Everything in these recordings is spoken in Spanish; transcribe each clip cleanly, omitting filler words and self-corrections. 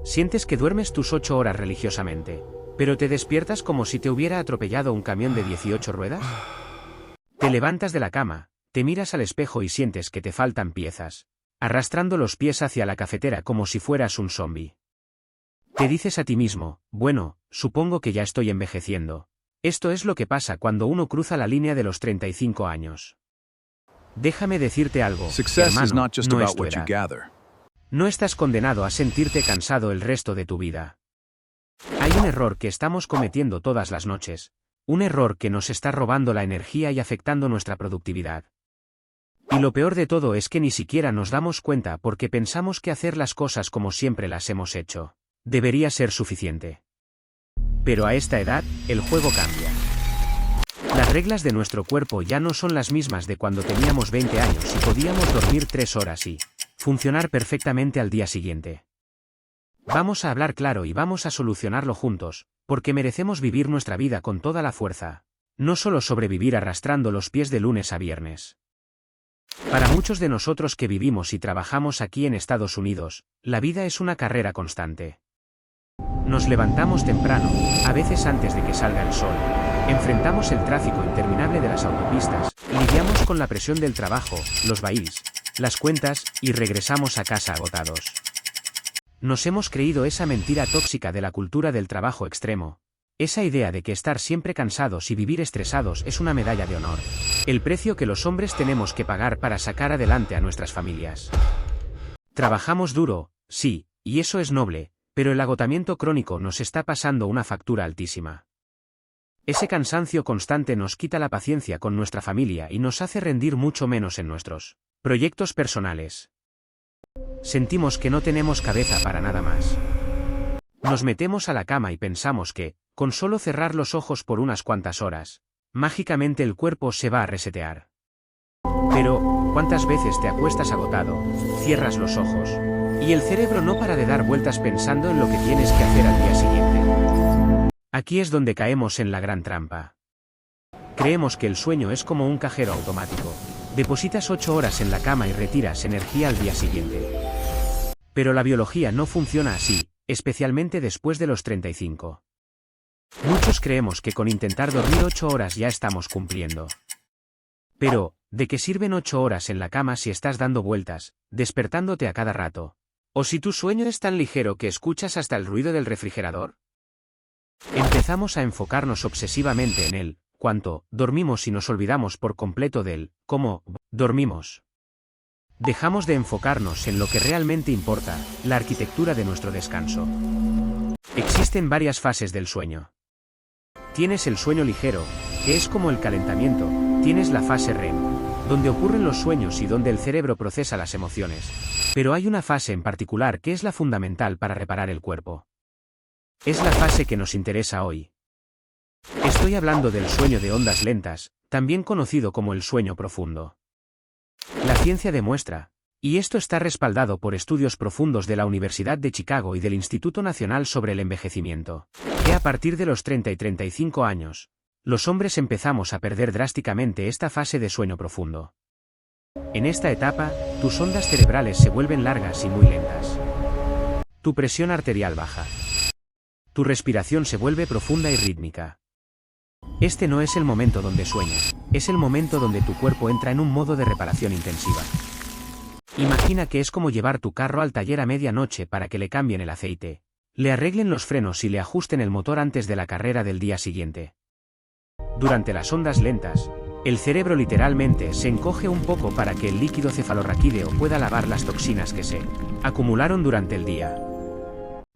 Sientes que duermes tus 8 horas religiosamente, pero te despiertas como si te hubiera atropellado un camión de 18 ruedas. Te levantas de la cama, te miras al espejo y sientes que te faltan piezas, arrastrando los pies hacia la cafetera como si fueras un zombi. Te dices a ti mismo, bueno, supongo que ya estoy envejeciendo. Esto es lo que pasa cuando uno cruza la línea de los 35 años. Déjame decirte algo, hermano, no es tu edad. No estás condenado a sentirte cansado el resto de tu vida. Hay un error que estamos cometiendo todas las noches, un error que nos está robando la energía y afectando nuestra productividad. Y lo peor de todo es que ni siquiera nos damos cuenta porque pensamos que hacer las cosas como siempre las hemos hecho debería ser suficiente. Pero a esta edad, el juego cambia. Las reglas de nuestro cuerpo ya no son las mismas de cuando teníamos 20 años y podíamos dormir 3 horas y funcionar perfectamente al día siguiente. Vamos a hablar claro y vamos a solucionarlo juntos, porque merecemos vivir nuestra vida con toda la fuerza, no solo sobrevivir arrastrando los pies de lunes a viernes. Para muchos de nosotros que vivimos y trabajamos aquí en Estados Unidos, la vida es una carrera constante. Nos levantamos temprano, a veces antes de que salga el sol, enfrentamos el tráfico interminable de las autopistas, lidiamos con la presión del trabajo, los bahís, las cuentas, y regresamos a casa agotados. Nos hemos creído esa mentira tóxica de la cultura del trabajo extremo, esa idea de que estar siempre cansados y vivir estresados es una medalla de honor, el precio que los hombres tenemos que pagar para sacar adelante a nuestras familias. Trabajamos duro, sí, y eso es noble, pero el agotamiento crónico nos está pasando una factura altísima. Ese cansancio constante nos quita la paciencia con nuestra familia y nos hace rendir mucho menos en nuestros proyectos personales. Sentimos que no tenemos cabeza para nada más. Nos metemos a la cama y pensamos que, con solo cerrar los ojos por unas cuantas horas, mágicamente el cuerpo se va a resetear. Pero, ¿cuántas veces te acuestas agotado, cierras los ojos, y el cerebro no para de dar vueltas pensando en lo que tienes que hacer al día siguiente? Aquí es donde caemos en la gran trampa. Creemos que el sueño es como un cajero automático. Depositas 8 horas en la cama y retiras energía al día siguiente. Pero la biología no funciona así, especialmente después de los 35. Muchos creemos que con intentar dormir 8 horas ya estamos cumpliendo. Pero, ¿de qué sirven 8 horas en la cama si estás dando vueltas, despertándote a cada rato? ¿O si tu sueño es tan ligero que escuchas hasta el ruido del refrigerador? Empezamos a enfocarnos obsesivamente en él, cuánto dormimos y nos olvidamos por completo del cómo dormimos. Dejamos de enfocarnos en lo que realmente importa, la arquitectura de nuestro descanso. Existen varias fases del sueño. Tienes el sueño ligero, que es como el calentamiento, tienes la fase REM, donde ocurren los sueños y donde el cerebro procesa las emociones, pero hay una fase en particular que es la fundamental para reparar el cuerpo. Es la fase que nos interesa hoy. Estoy hablando del sueño de ondas lentas, también conocido como el sueño profundo. La ciencia demuestra, y esto está respaldado por estudios profundos de la Universidad de Chicago y del Instituto Nacional sobre el Envejecimiento, que a partir de los 30 y 35 años, los hombres empezamos a perder drásticamente esta fase de sueño profundo. En esta etapa, tus ondas cerebrales se vuelven largas y muy lentas. Tu presión arterial baja. Tu respiración se vuelve profunda y rítmica. Este no es el momento donde sueñas, es el momento donde tu cuerpo entra en un modo de reparación intensiva. Imagina que es como llevar tu carro al taller a medianoche para que le cambien el aceite, le arreglen los frenos y le ajusten el motor antes de la carrera del día siguiente. Durante las ondas lentas, el cerebro literalmente se encoge un poco para que el líquido cefalorraquídeo pueda lavar las toxinas que se acumularon durante el día.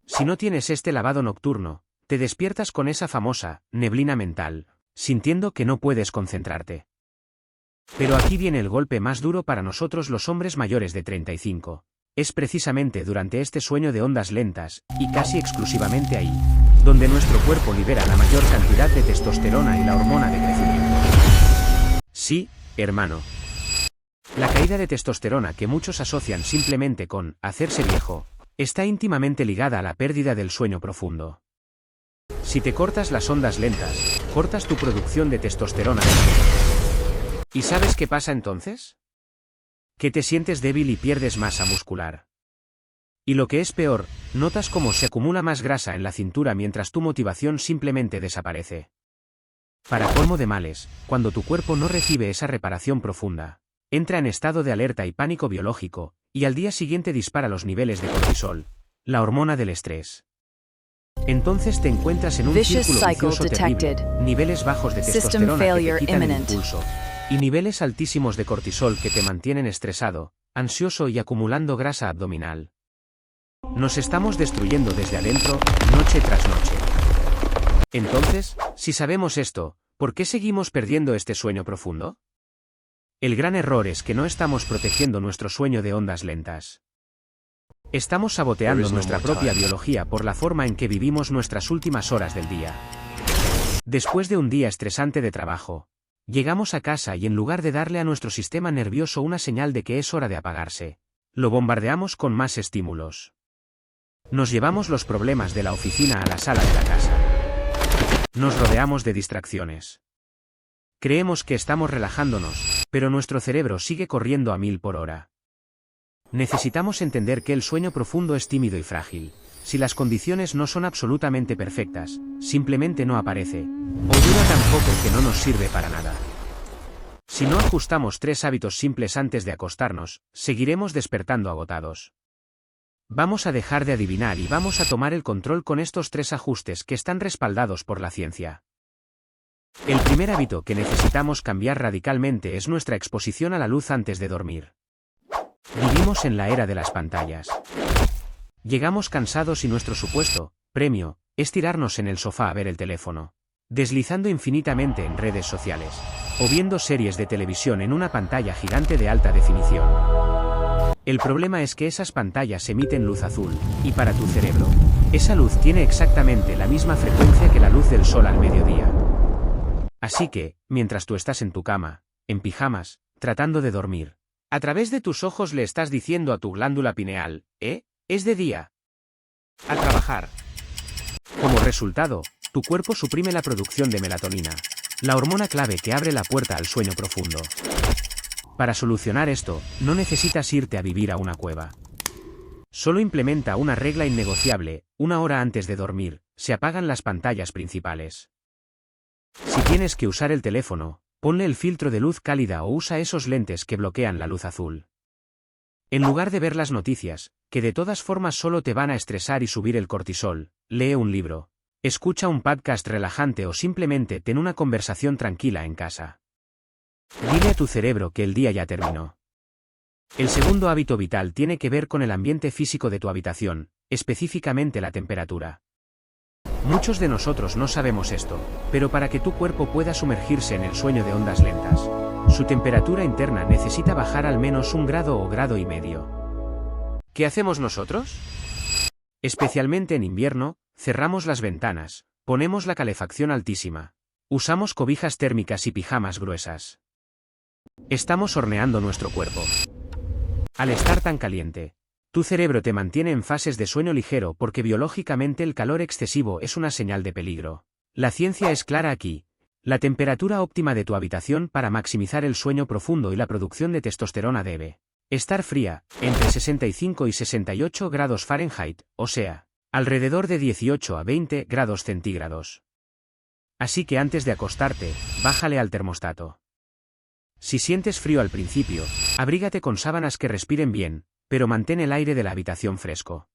Si no tienes este lavado nocturno, te despiertas con esa famosa neblina mental, sintiendo que no puedes concentrarte. Pero aquí viene el golpe más duro para nosotros los hombres mayores de 35. Es precisamente durante este sueño de ondas lentas, y casi exclusivamente ahí, donde nuestro cuerpo libera la mayor cantidad de testosterona y la hormona de crecimiento. Sí, hermano. La caída de testosterona que muchos asocian simplemente con hacerse viejo, está íntimamente ligada a la pérdida del sueño profundo. Si te cortas las ondas lentas, cortas tu producción de testosterona. ¿Y sabes qué pasa entonces? Que te sientes débil y pierdes masa muscular. Y lo que es peor, notas cómo se acumula más grasa en la cintura mientras tu motivación simplemente desaparece. Para colmo de males, cuando tu cuerpo no recibe esa reparación profunda, entra en estado de alerta y pánico biológico, y al día siguiente dispara los niveles de cortisol, la hormona del estrés. Entonces te encuentras en un círculo vicioso terrible, niveles bajos de testosterona que te quitan el impulso, y niveles altísimos de cortisol que te mantienen estresado, ansioso y acumulando grasa abdominal. Nos estamos destruyendo desde adentro, noche tras noche. Entonces, si sabemos esto, ¿por qué seguimos perdiendo este sueño profundo? El gran error es que no estamos protegiendo nuestro sueño de ondas lentas. Estamos saboteando nuestra propia biología por la forma en que vivimos nuestras últimas horas del día. Después de un día estresante de trabajo, llegamos a casa y en lugar de darle a nuestro sistema nervioso una señal de que es hora de apagarse, lo bombardeamos con más estímulos. Nos llevamos los problemas de la oficina a la sala de la casa. Nos rodeamos de distracciones. Creemos que estamos relajándonos, pero nuestro cerebro sigue corriendo a 1000 por hora. Necesitamos entender que el sueño profundo es tímido y frágil. Si las condiciones no son absolutamente perfectas, simplemente no aparece, o dura tan poco que no nos sirve para nada. Si no ajustamos 3 hábitos simples antes de acostarnos, seguiremos despertando agotados. Vamos a dejar de adivinar y vamos a tomar el control con estos 3 ajustes que están respaldados por la ciencia. El primer hábito que necesitamos cambiar radicalmente es nuestra exposición a la luz antes de dormir. Vivimos en la era de las pantallas. Llegamos cansados y nuestro supuesto premio es tirarnos en el sofá a ver el teléfono, deslizando infinitamente en redes sociales, o viendo series de televisión en una pantalla gigante de alta definición. El problema es que esas pantallas emiten luz azul, y para tu cerebro, esa luz tiene exactamente la misma frecuencia que la luz del sol al mediodía. Así que, mientras tú estás en tu cama, en pijamas, tratando de dormir, a través de tus ojos le estás diciendo a tu glándula pineal, es de día. A trabajar. Como resultado, tu cuerpo suprime la producción de melatonina, la hormona clave que abre la puerta al sueño profundo. Para solucionar esto, no necesitas irte a vivir a una cueva. Solo implementa una regla innegociable: 1 hora antes de dormir, se apagan las pantallas principales. Si tienes que usar el teléfono, ponle el filtro de luz cálida o usa esos lentes que bloquean la luz azul. En lugar de ver las noticias, que de todas formas solo te van a estresar y subir el cortisol, lee un libro, escucha un podcast relajante o simplemente ten una conversación tranquila en casa. Dile a tu cerebro que el día ya terminó. El segundo hábito vital tiene que ver con el ambiente físico de tu habitación, específicamente la temperatura. Muchos de nosotros no sabemos esto, pero para que tu cuerpo pueda sumergirse en el sueño de ondas lentas, su temperatura interna necesita bajar al menos 1 grado o 1,5 grados. ¿Qué hacemos nosotros? Especialmente en invierno, cerramos las ventanas, ponemos la calefacción altísima, usamos cobijas térmicas y pijamas gruesas. Estamos horneando nuestro cuerpo. Al estar tan caliente, tu cerebro te mantiene en fases de sueño ligero porque biológicamente el calor excesivo es una señal de peligro. La ciencia es clara aquí. La temperatura óptima de tu habitación para maximizar el sueño profundo y la producción de testosterona debe estar fría, entre 65 y 68 grados Fahrenheit, o sea, alrededor de 18 a 20 grados centígrados. Así que antes de acostarte, bájale al termostato. Si sientes frío al principio, abrígate con sábanas que respiren bien, pero mantén el aire de la habitación fresco.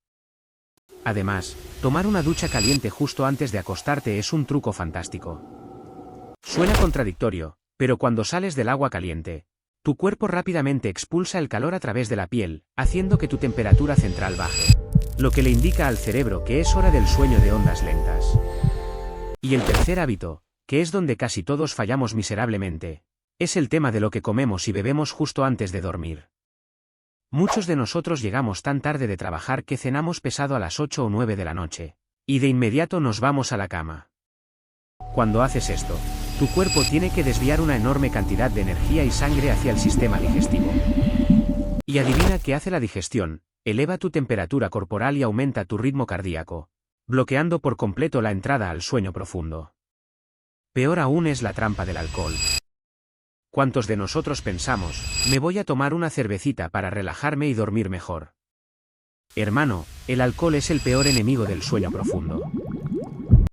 Además, tomar una ducha caliente justo antes de acostarte es un truco fantástico. Suena contradictorio, pero cuando sales del agua caliente, tu cuerpo rápidamente expulsa el calor a través de la piel, haciendo que tu temperatura central baje, lo que le indica al cerebro que es hora del sueño de ondas lentas. Y el tercer hábito, que es donde casi todos fallamos miserablemente, es el tema de lo que comemos y bebemos justo antes de dormir. Muchos de nosotros llegamos tan tarde de trabajar que cenamos pesado a las 8 o 9 de la noche, y de inmediato nos vamos a la cama. Cuando haces esto, tu cuerpo tiene que desviar una enorme cantidad de energía y sangre hacia el sistema digestivo. Y adivina qué hace la digestión: eleva tu temperatura corporal y aumenta tu ritmo cardíaco, bloqueando por completo la entrada al sueño profundo. Peor aún es la trampa del alcohol. ¿Cuántos de nosotros pensamos, me voy a tomar una cervecita para relajarme y dormir mejor? Hermano, el alcohol es el peor enemigo del sueño profundo.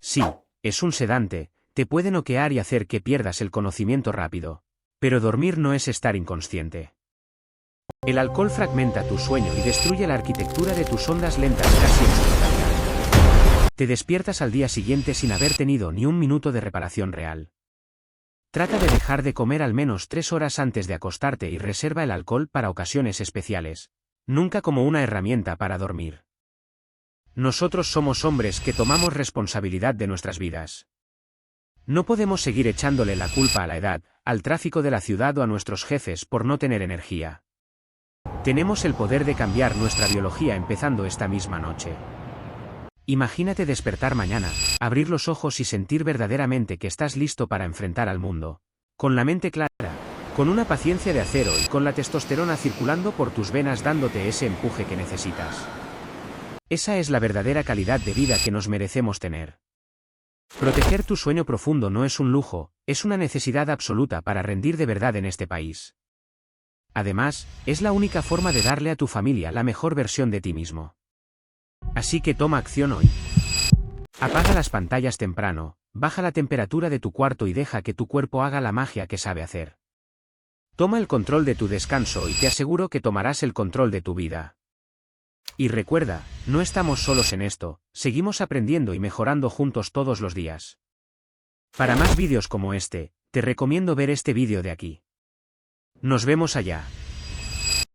Sí, es un sedante, te puede noquear y hacer que pierdas el conocimiento rápido. Pero dormir no es estar inconsciente. El alcohol fragmenta tu sueño y destruye la arquitectura de tus ondas lentas casi en su totalidad. Te despiertas al día siguiente sin haber tenido ni un minuto de reparación real. Trata de dejar de comer al menos 3 horas antes de acostarte y reserva el alcohol para ocasiones especiales, nunca como una herramienta para dormir. Nosotros somos hombres que tomamos responsabilidad de nuestras vidas. No podemos seguir echándole la culpa a la edad, al tráfico de la ciudad o a nuestros jefes por no tener energía. Tenemos el poder de cambiar nuestra biología empezando esta misma noche. Imagínate despertar mañana, abrir los ojos y sentir verdaderamente que estás listo para enfrentar al mundo. Con la mente clara, con una paciencia de acero y con la testosterona circulando por tus venas dándote ese empuje que necesitas. Esa es la verdadera calidad de vida que nos merecemos tener. Proteger tu sueño profundo no es un lujo, es una necesidad absoluta para rendir de verdad en este país. Además, es la única forma de darle a tu familia la mejor versión de ti mismo. Así que toma acción hoy. Apaga las pantallas temprano, baja la temperatura de tu cuarto y deja que tu cuerpo haga la magia que sabe hacer. Toma el control de tu descanso y te aseguro que tomarás el control de tu vida. Y recuerda, no estamos solos en esto, seguimos aprendiendo y mejorando juntos todos los días. Para más vídeos como este, te recomiendo ver este vídeo de aquí. Nos vemos allá.